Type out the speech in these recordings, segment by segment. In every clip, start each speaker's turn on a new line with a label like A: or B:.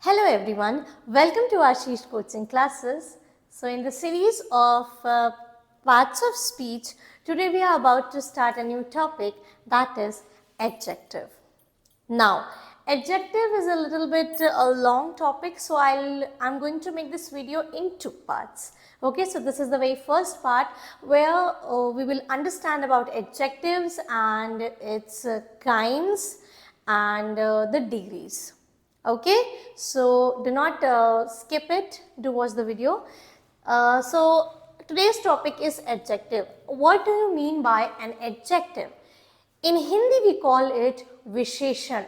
A: Hello everyone, welcome to Ashish coaching classes. So in the series of parts of speech, today we are about to start a new topic, that is adjective. Now, adjective is a little bit a long topic, so I'm going to make this video in two parts. Okay, so this is the very first part where we will understand about adjectives and its kinds and the degrees. Okay, so do not skip it, do watch the video. So today's topic is adjective. What do you mean by an adjective? In Hindi we call it विशेषण,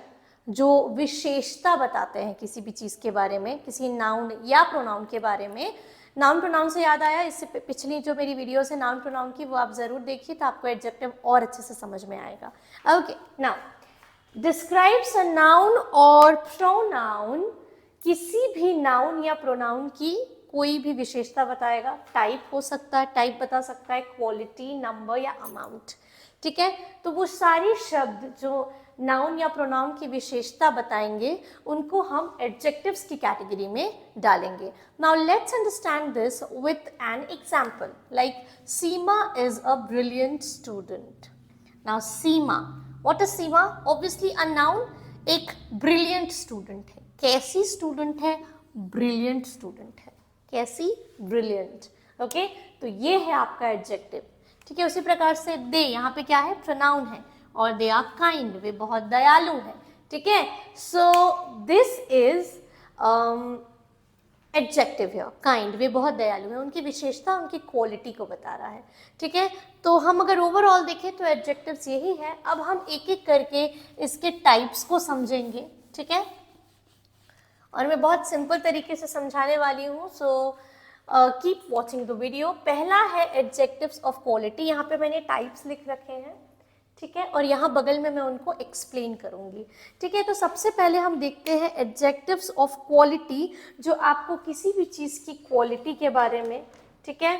A: जो विशेषता बताते हैं किसी भी चीज़ के बारे में, किसी नाउन या प्रोनाउन के बारे में. नाउन प्रोनाउन से याद आया, इससे पिछली जो मेरी वीडियोस है नाउन प्रोनाउन की वो आप ज़रूर देखिए, तो आपको एडजेक्टिव और अच्छे से समझ में आएगा. Okay, now describes a noun और प्रोनाउन, किसी भी नाउन या प्रोनाउन की कोई भी विशेषता बताएगा. टाइप हो सकता है, टाइप बता सकता है, क्वालिटी, नंबर या अमाउंट. ठीक है, तो वो सारी शब्द जो नाउन या प्रोनाउन की विशेषता बताएंगे उनको हम एडजेक्टिव्स की कैटेगरी में डालेंगे. Now let's understand this with an example, like Seema is a brilliant student. Now Seema, what is Seema? Obviously a noun, एक ब्रिलियंट स्टूडेंट है. कैसी स्टूडेंट है? ब्रिलियंट स्टूडेंट है. कैसी? ब्रिलियंट. ओके, तो ये है आपका एडजेक्टिव. ठीक है, उसी प्रकार से दे, यहाँ पे क्या है? प्रोनाउन है, और दे आर काइंड, वे बहुत दयालु है. ठीक है, सो दिस इज एडजेक्टिव है. काइंड, वे बहुत दयालु है, उनकी विशेषता, उनकी क्वालिटी को बता रहा है. ठीक है, तो हम अगर ओवरऑल देखें तो एडजेक्टिव्स यही है. अब हम एक एक करके इसके टाइप्स को समझेंगे. ठीक है, और मैं बहुत सिंपल तरीके से समझाने वाली हूँ, so keep watching the video. पहला है एडजेक्टिव्स ऑफ क्वालिटी. यहाँ पे मैंने टाइप्स लिख रखे हैं. ठीक है, और यहाँ बगल में मैं उनको एक्सप्लेन करूँगी. ठीक है, तो सबसे पहले हम देखते हैं एडजेक्टिव्स ऑफ क्वालिटी, जो आपको किसी भी चीज़ की क्वालिटी के बारे में, ठीक है,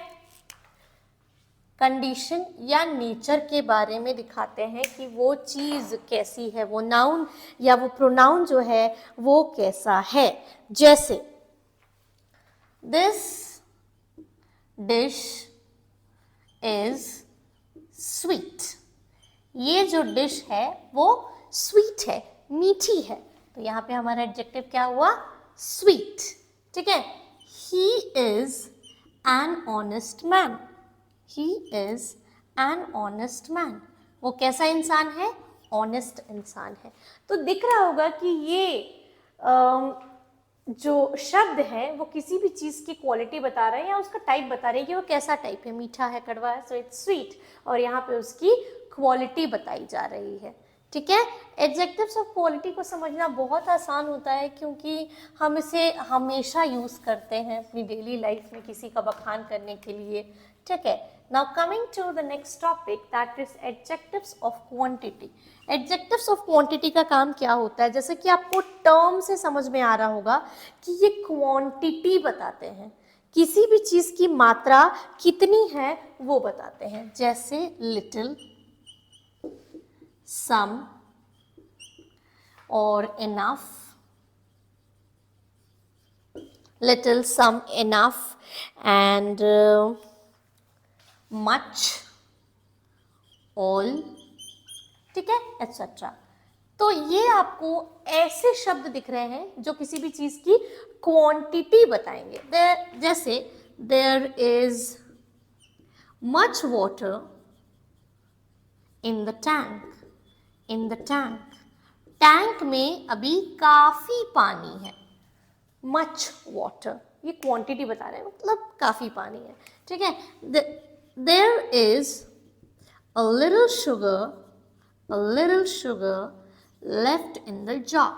A: कंडीशन या नेचर के बारे में दिखाते हैं कि वो चीज़ कैसी है, वो नाउन या वो प्रोनाउन जो है वो कैसा है. जैसे दिस डिश इज स्वीट. ये जो डिश है वो स्वीट है, मीठी है. तो यहाँ पे हमारा एडजेक्टिव क्या हुआ? स्वीट. ठीक है, he is an honest man. He is an honest man. वो कैसा इंसान है? ऑनेस्ट इंसान है. तो दिख रहा होगा कि ये जो शब्द है वो किसी भी चीज़ की क्वालिटी बता रहा है या उसका टाइप बता रहा है कि वो कैसा टाइप है. मीठा है, कड़वा है, सो इट्स स्वीट. और यहाँ पे उसकी क्वालिटी बताई जा रही है. ठीक है, एडजेक्टिव्स ऑफ क्वालिटी को समझना बहुत आसान होता है, क्योंकि हम इसे हमेशा यूज़ करते हैं अपनी डेली लाइफ में किसी का बखान करने के लिए. ठीक है, now coming to the next topic, that is adjectives of quantity. Adjectives of quantity का काम क्या होता है? जैसे कि आपको टर्म से समझ में आ रहा होगा कि ये क्वांटिटी बताते हैं, किसी भी चीज़ की मात्रा कितनी है वो बताते हैं. जैसे little, some or enough. Little, some, enough and much, all. ठीक है, etc. तो ये आपको ऐसे शब्द दिख रहे हैं जो किसी भी चीज़ की क्वांटिटी बताएंगे. जैसे there is much water in the tank. In the tank. Tank में अभी काफ़ी पानी है. मच वाटर, ये क्वांटिटी बता रहे हैं, मतलब काफ़ी पानी है. ठीक है, there is a little sugar left in the jar.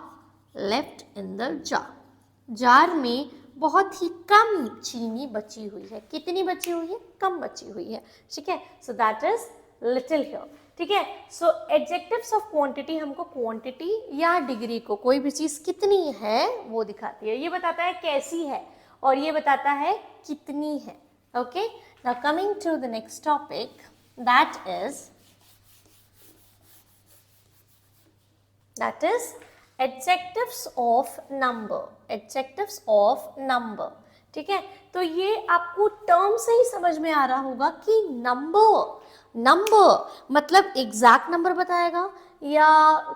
A: Left in the jar. Jar में बहुत ही कम चीनी बची हुई है. कितनी बची हुई है? कम बची हुई है. ठीक है, so that is little here. ठीक है, सो एडजेक्टिव्स ऑफ क्वांटिटी हमको क्वांटिटी या डिग्री को, कोई भी चीज़ कितनी है वो दिखाती है. ये बताता है कैसी है और ये बताता है कितनी है. Okay, now coming to the next topic, that is adjectives of number. Adjectives of number. ठीक है, तो ये आपको टर्म से ही समझ में आ रहा होगा कि नंबर मतलब एग्जैक्ट नंबर बताएगा या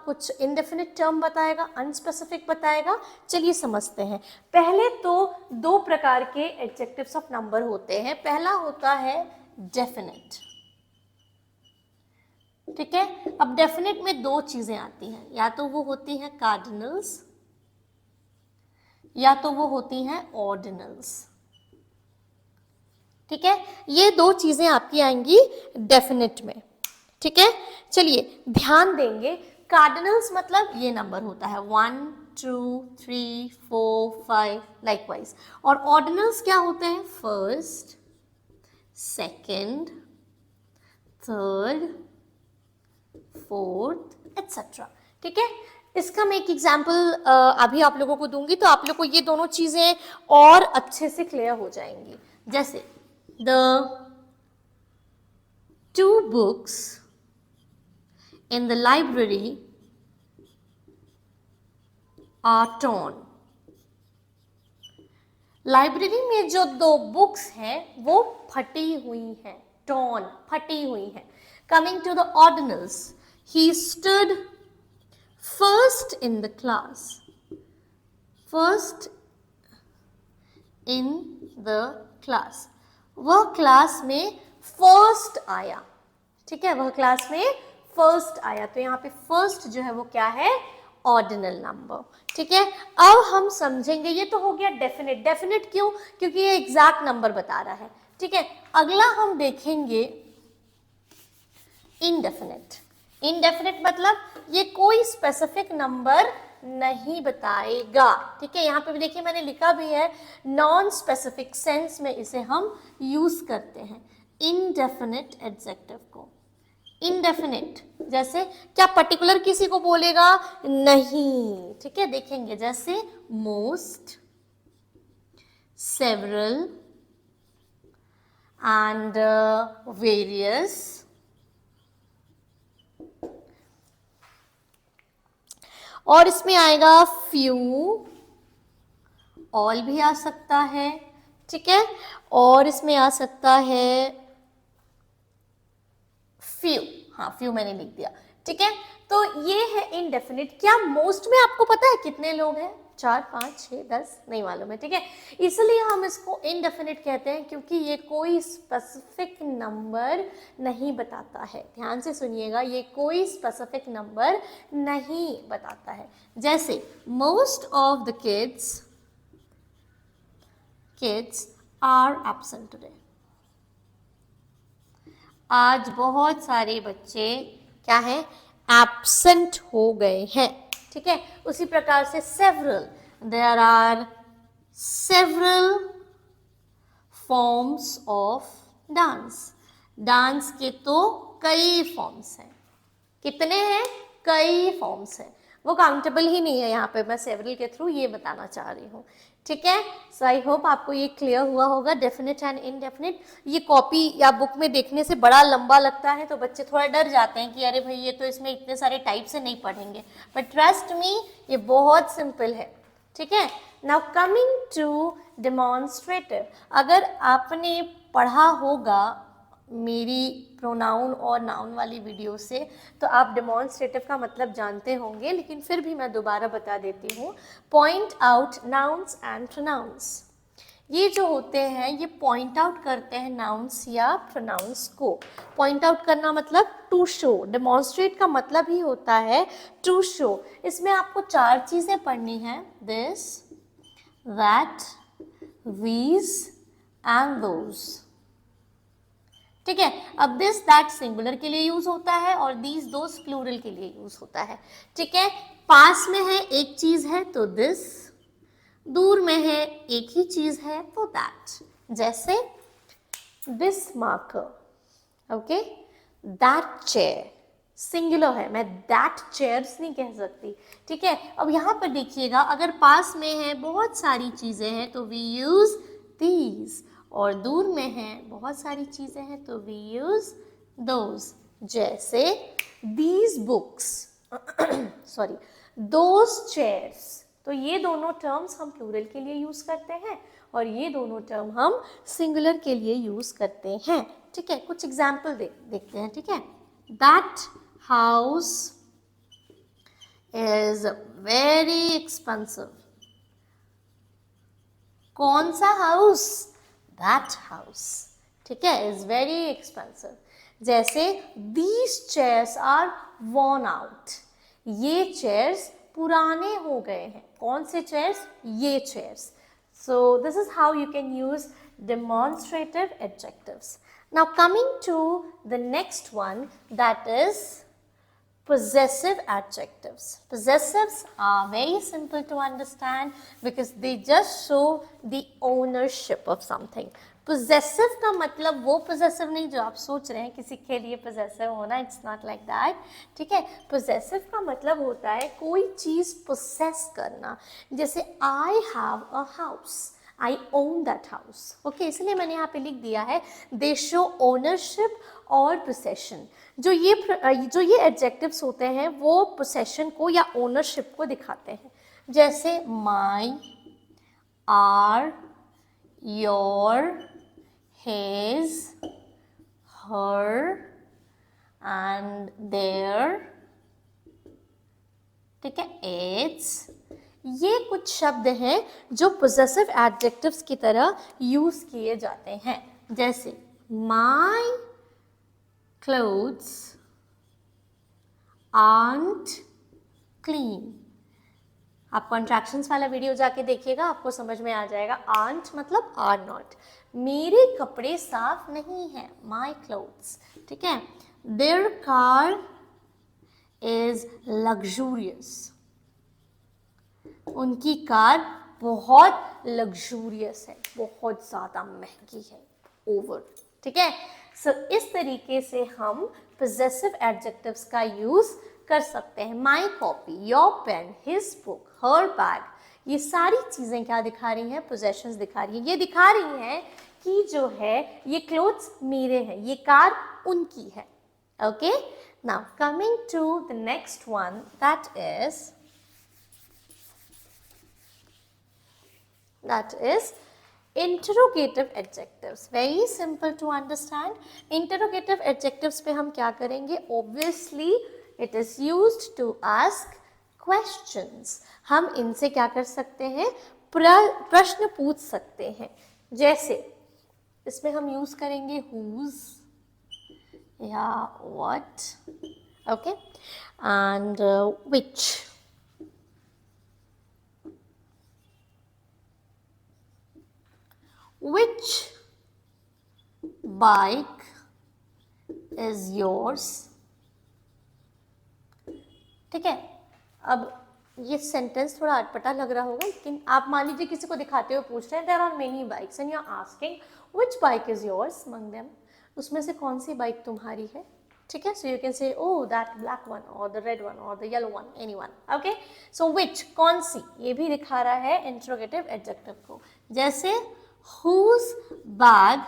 A: कुछ इंडेफिनिट टर्म बताएगा, अनस्पेसिफिक बताएगा। चलिए समझते हैं। पहले तो दो प्रकार के एडजेक्टिव्स ऑफ नंबर होते हैं। पहला होता है डेफिनिट। ठीक है, अब डेफिनेट में दो चीजें आती हैं, या तो वो होती हैं कार्डिनल्स या तो वो होती हैं ऑर्डिनल्स। ठीक है, ये दो चीजें आपकी आएंगी डेफिनेट में। ठीक है, चलिए ध्यान देंगे। कार्डिनल्स मतलब ये नंबर होता है 1 2 3 4 5 लाइकवाइज। और ऑर्डिनल्स क्या होते हैं? First, second, third, fourth etcetera. ठीक है, इसका मैं एक एग्जाम्पल अभी आप लोगों को दूंगी तो आप लोगों को ये दोनों चीजें और अच्छे से क्लियर हो जाएंगी। जैसे the 2 books in the library are torn। Library में जो 2 बुक्स हैं वो फटी हुई हैं, torn, फटी हुई हैं। Coming to the ordinals, he stood first in the class, first in the class, वह क्लास में फर्स्ट आया। ठीक है, वह क्लास में फर्स्ट आया, तो यहाँ पे फर्स्ट जो है वो क्या है? Ordinal number. ठीक है, अब हम समझेंगे, ये तो हो गया डेफिनेट। डेफिनेट क्यों? क्योंकि ये एग्जैक्ट नंबर बता रहा है। ठीक है, अगला हम देखेंगे इनडेफिनेट। इनडेफिनेट मतलब ये कोई स्पेसिफिक नंबर नहीं बताएगा। ठीक है, यहाँ पे भी देखिए मैंने लिखा भी है, नॉन स्पेसिफिक सेंस में इसे हम यूज करते हैं इनडेफिनेट एडजेक्टिव को। इनडेफिनेट जैसे क्या पर्टिकुलर किसी को बोलेगा? नहीं। ठीक है, देखेंगे जैसे मोस्ट, सेवरल एंड वेरियस। और इसमें आएगा फ्यू, ऑल भी आ सकता है। ठीक है, और इसमें आ सकता है फ्यू। हाँ, फ्यू मैंने लिख दिया। ठीक है, तो ये है इनडेफिनिट। क्या मोस्ट में आपको पता है कितने लोग हैं? 4 5 6 10 नहीं मालूम है। ठीक है, इसलिए हम इसको इनडेफिनिट कहते हैं क्योंकि ये कोई स्पेसिफिक नंबर नहीं बताता है। ध्यान से सुनिएगा, ये कोई स्पेसिफिक नंबर नहीं बताता है। जैसे most of the kids are absent today. आज बहुत सारे बच्चे क्या है? एब्सेंट हो गए हैं। ठीक है, उसी प्रकार से several, there are several forms of dance. Dance के तो कई फॉर्म्स हैं। कितने हैं? कई फॉर्म्स हैं, वो काउंटेबल ही नहीं है। यहाँ पे मैं सेवरल के थ्रू ये बताना चाह रही हूँ। ठीक है, सो आई होप आपको ये क्लियर हुआ होगा डेफिनेट एंड इनडेफिनेट। ये कॉपी या बुक में देखने से बड़ा लंबा लगता है तो बच्चे थोड़ा डर जाते हैं कि अरे भाई ये तो इसमें इतने सारे टाइप से नहीं पढ़ेंगे, बट ट्रस्ट मी ये बहुत सिंपल है। ठीक है, नाउ कमिंग टू डेमोन्स्ट्रेटिव। अगर आपने पढ़ा होगा मेरी प्रोनाउन और नाउन वाली वीडियो से तो आप डेमोन्स्ट्रेटिव का मतलब जानते होंगे, लेकिन फिर भी मैं दोबारा बता देती हूँ। Point out nouns and pronouns. ये जो होते हैं ये पॉइंट आउट करते हैं नाउन्स या प्रोनाउंस को। पॉइंट आउट करना मतलब टू शो। डेमोन्स्ट्रेट का मतलब ही होता है टू शो। इसमें आपको 4 चीजें पढ़नी है, this, that, these and those। ठीक है, अब दिस दैट सिंगुलर के लिए यूज होता है और दीज दोस प्लूरल के लिए यूज होता है। ठीक है, पास में है एक चीज है तो दिस, दूर में है एक ही चीज है तो दैट। जैसे this marker, okay, that chair, singular है, मैं दैट चेयर्स नहीं कह सकती। ठीक है, अब यहाँ पर देखिएगा अगर पास में है बहुत सारी चीजें हैं तो वी यूज दीज, और दूर में है बहुत सारी चीजें हैं तो वी यूज दोज। जैसे these books sorry those chairs. तो ये दोनों टर्म्स हम प्लूरल के लिए यूज करते हैं और ये दोनों टर्म हम सिंगुलर के लिए यूज करते हैं, ठीक है। कुछ एग्जाम्पल देखते हैं, ठीक है। That house is very expensive. कौन सा हाउस? दैट हाउस, ठीक है, इज वेरी एक्सपेंसिव। जैसे these chairs are worn out, ये चेयर्स पुराने हो गए हैं। कौन से चेयर्स? ये chairs. So this is how you can use demonstrative adjectives. Now coming to the next one, that is possessive adjectives. Possessives are very simple to understand because they just show the ownership of something. Possessive का मतलब वो possessive नहीं जो आप सोच रहे हैं किसी के लिए possessive होना, it's not like that, ठीक है। possessive का मतलब होता है कोई चीज़ possess करना। जैसे I have a house, I own that house, okay, इसलिए मैंने यहाँ पे लिख दिया है they show ownership और possession। जो ये एडजेक्टिव्स होते हैं वो possession को या ownership को दिखाते हैं। जैसे my, our, your, his, her and their, ठीक है, its, ये कुछ शब्द हैं जो possessive adjectives की तरह यूज किए जाते हैं। जैसे my clothes aren't clean। आप कॉन्ट्रैक्शंस वाला वीडियो जाके देखिएगा, आपको समझ में आ जाएगा। aren't मतलब are not, मेरे कपड़े साफ नहीं हैं, my clothes, ठीक है। their car is luxurious, उनकी कार बहुत लग्जूरियस है, बहुत ज़्यादा महंगी है, ओवर, ठीक है। सो इस तरीके से हम possessive adjectives का यूज़ कर सकते हैं। My copy, your pen, his book, her bag, ये सारी चीज़ें क्या दिखा रही हैं? पोजेशंस दिखा रही हैं। ये दिखा रही हैं कि जो है ये क्लोथ्स मेरे हैं, ये कार उनकी है। Okay, now coming to the next one, that is interrogative adjectives. Very simple to understand. Interrogative adjectives पे हम क्या करेंगे? Obviously it is used to ask questions. हम इनसे क्या कर सकते हैं? प्रश्न पूछ सकते हैं। जैसे इसमें हम यूज करेंगे whose या what, okay, and which. Which bike is yours? ठीक है, अब ये सेंटेंस थोड़ा अटपटा लग रहा होगा, लेकिन आप मान लीजिए किसी को दिखाते हुए पूछ रहे हैं there are many bikes and you are asking which bike is yours among them, उसमें से कौन सी बाइक तुम्हारी है, ठीक है। सो you can say oh that black one और द रेड वन और the yellow one, any one, okay. So which, कौन सी, ये भी दिखा रहा है इंट्रोगेटिव एडजेक्टिव को। जैसे whose bag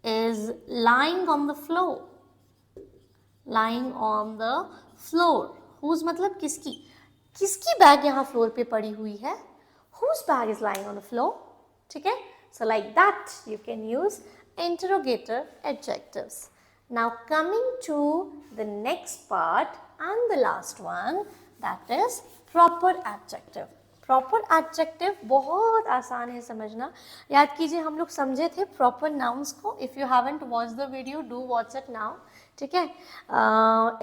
A: is lying on the floor, lying on the floor, whose मतलब किसकी, किसकी बैग यहाँ फ्लोर पे पड़ी हुई है, whose bag is lying on the floor, ठीक है। So like that you can use interrogative adjectives. Now coming to the next part and the last one, that is proper adjective. Proper adjective बहुत आसान है समझना। याद कीजिए हम लोग समझे थे प्रॉपर नाउन्स को। If you haven't watch the video, do watch it now, ठीक है।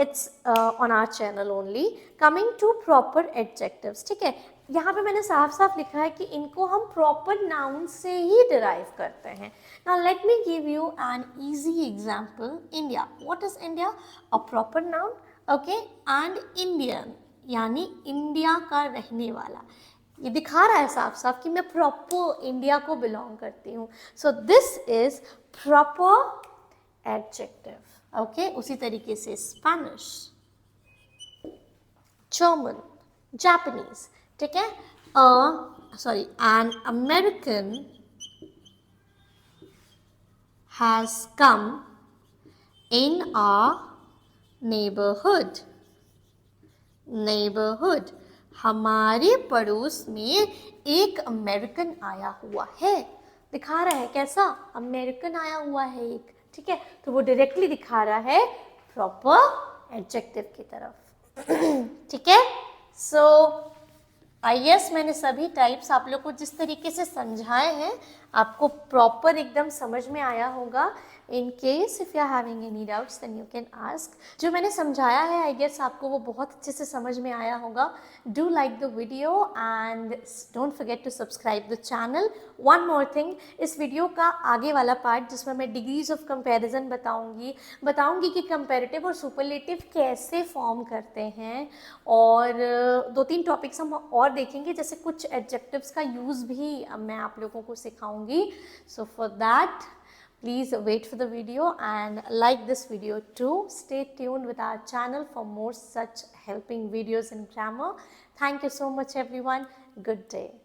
A: It's on our channel only. Coming to proper adjectives, ठीक है। यहाँ पे मैंने साफ साफ लिखा है कि इनको हम प्रॉपर नाउन से ही डिराइव करते हैं। Now let me give you an easy example. India, what is India? A proper noun, okay. And Indian यानी इंडिया का रहने वाला, ये दिखा रहा है साफ साफ कि मैं प्रॉपर इंडिया को बिलोंग करती हूँ। So this is proper adjective, okay. उसी तरीके से स्पेनिश, जर्मन, जापानीज, ठीक है। An American has come in our neighborhood, हमारे पड़ोस में एक अमेरिकन आया हुआ है। दिखा रहा है कैसा, अमेरिकन आया हुआ है एक, ठीक है, तो वो डायरेक्टली दिखा रहा है प्रॉपर एडजेक्टिव की तरफ। ठीक है, सो आई गेस मैंने सभी टाइप्स आप लोग को जिस तरीके से समझाए हैं आपको प्रॉपर एकदम समझ में आया होगा। In case if you are having any doubts then you can ask. जो मैंने समझाया है आई गेस आपको वो बहुत अच्छे से समझ में आया होगा। Do like the video and don't forget to subscribe the channel. One more thing, इस वीडियो का आगे वाला पार्ट जिसमें मैं डिग्रीज ऑफ कंपैरिजन बताऊंगी कि कंपैरेटिव और सुपरलेटिव कैसे फॉर्म करते हैं, और दो तीन टॉपिक्स हम और देखेंगे, जैसे कुछ एडजेक्टिव्स का यूज़ भी मैं आप लोगों को सिखाऊंगी। So for that please wait for the video and like this video too. Stay tuned with our channel for more such helping videos in grammar. Thank you so much everyone. Good day.